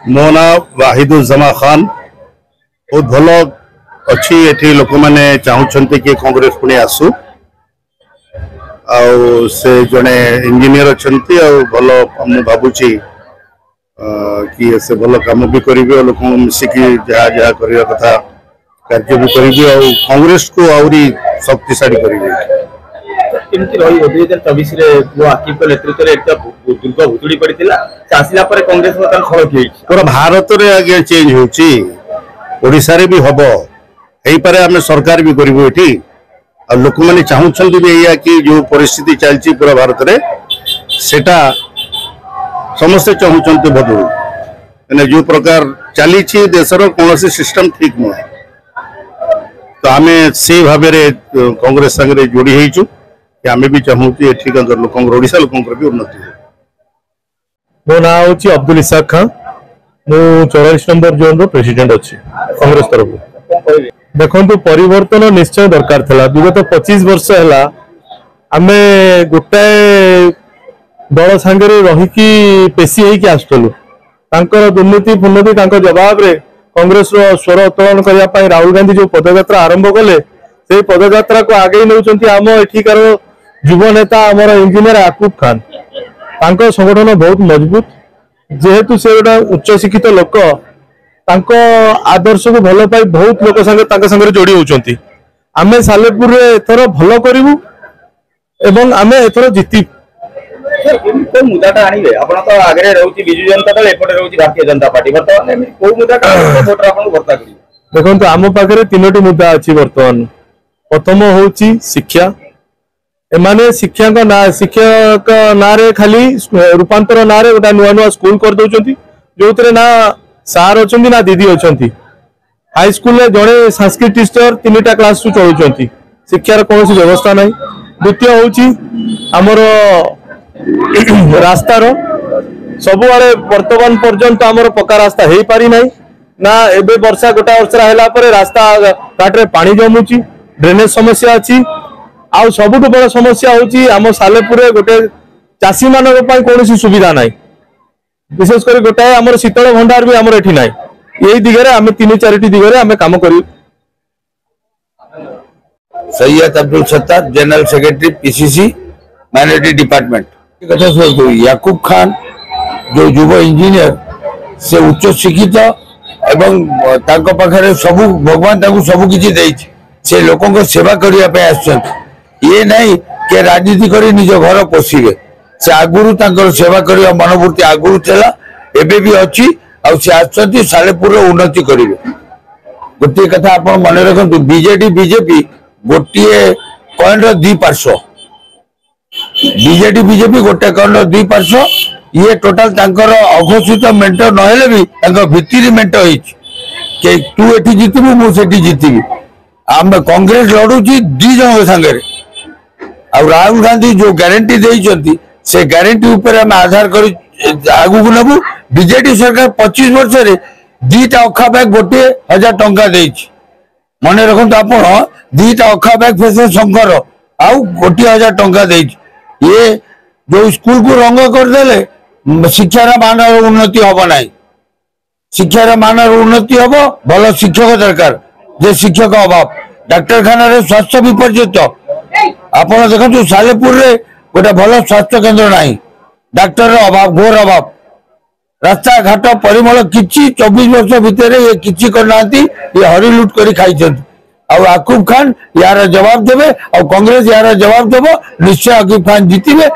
मो ना वाहिदुज्जमा खान बहुत भल अच्छी एठी लोक मैंने चाहते कि कांग्रेस पुणी आसू से जड़े इंजीनियर अच्छा भल मुझे भावुची कि से भल कम भी करेंगे लोक मिसिकी जहाँ जहाँ करने कथा कार्य भी करेंगे कांग्रेस को आहरी शक्तिशाली करेंगे। केमती रही 2024 रे वो आकिब को नेतृत्व रे एक दुर्ग भुतुड़ी पड़ितिला आसिला पर कांग्रेस वर्तमान खड़क होई पूरा भारत रे आगे चेंज होची ओडिसा रे भी हबो एही पारे हम सरकार भी करबो एठी आ लोक माने चाहुछन भी एया कि जो परिस्थिति चलची पूरा भारत रे सेटा समस्त चाहुछन बदलू माने जो प्रकार चली छी देशर कोनोसी सिस्टम ठीक न तो हमें से भाबे रे कांग्रेस संग रे जोड़ी हेचु आमे भी चाहूँ ठीक लोक ओडिशा लोक भी उन्नति मो ना हूँ अब्दुल इसाक खान मु 44 नंबर जोन रो प्रेसिडेंट अच्छी कांग्रेस तरफ। देखो परिवर्तन निश्चय दरकार था विगत 25 वर्ष है आमे गोटाए दल सांगे रहीकि पेशी होगी आसलु दुर्नीति फुर्नीति जवाब रे कांग्रेस रो स्वर उत्तोलन करने राहुल गांधी जो पदयात्रा आरंभ कले से पदयात्रा को आगे नौकरी आम एठिकार युव नेता आमर इंजीनियर याकूब खान संगठन बहुत मजबूत जेहेतु से गोटे उच्च शिक्षित लोक आदर्श को भल पाई बहुत लोक संगे जोड़ी होती आमे सालेपुर रे एथर भल करिवु एवं आमे एथर जीती को मुद्दाटा आनिबे आपण तो आगे रहउची बिजू जनता दल एपटे रहउची भारतीय जनता पार्टी वर्तमान को मुद्दाटा वोटर आपण वर्ता करी देखो आम पाखे 3टी मुद्दा अच्छी बर्तमान प्रथम होची शिक्षा एमाने शिक्षक ना रे खाली रूपांतर ना रे गोटा नुआ नुआ स्कूल कर दउचंती जो ना सार अच्छा ना दीदी अच्छा हाई स्कूल में जड़े संस्कृत टीचर 3टा क्लास चलुंट शिक्षार कौन व्यवस्था ना। द्वितीय हूँ आमर रास्तार सबुआड़े वर्तमान पर्यंत आमर पक्का रास्ता हो पारि ना एबे वर्षा गोटा वर्षा रास्ता घाटे पानी जमुची ड्रेनेज समस्या अच्छी आउ सबुठ बड़ समस्या हूँ आम सालेपुर गोटे चाषी मान कौन सुविधा ना विशेषकर गोटाए आम शीतल भंडार भी आमर एठी ना यही दिगरे आम 3-4टी दिगरे आम काम कर। Syed Abdul Sattar general secretary PCC minority department. Yakub Khan जो युव इंजीनियर से उच्च शिक्षित एवं तांको पाखरे सबु भगवान तांको सबु किछि देछि से लोकों को सेवा करिया पे आछन ये नहीं के राजनीति करी निज घर पोषिबे से आगुरु तांकर सेवा करिया मनोवृत्ति आगुरु चला एबे भी अछि आ से आछंती सालेपुर उन्नति करिवे। गोटे कथा आपण मन रखंतु बीजेडी बीजेपी गोटे कॉइन रो दी पार्श्व बीजेडी बीजेपी गोटे कॉइन रो दी पार्श्व ये टोटल तांकर अघोषित मेंट नहेले भी तांकर भित्री मेंट होइछ के तू एठी जितबु मु सेठी जितबी आम कांग्रेस लड़ुची 2 जन संगे और राहुल गांधी जो गारंटी देइछंती से गारंटी ऊपर हम आधार कर आगु को नबु बीजेडी सरकार 25 वर्ष रे 2टा अखा बैग गोटे 1000 टंका देइछ मन रखंतु आपण 2टा अखा बैग फेस शंकर आउ गोटे 1000 टंका देइछ ये जो स्कूल को रंग कर देले शिक्षार मान उन्नति हबो नाही शिक्षार मान उन्नति हबो भल शिक्षक दरकार जे शिक्षक अभाव डाक्तरखाना रे स्वास्थ्य विपर्जित आपण देखु सालेपुर रे गोटे भल स्वास्थ्य केन्द्र नाही डाक्तर अभाव घोर अभाव रास्ता घाट परिमल किछि 24 वर्ष भितर ये किछि करनांती ये हरी लूट करी खाइछन और याकूब खान यार जवाब देबे और कांग्रेस यार जवाब देबो निश्चय याकूब खान जीतिबे।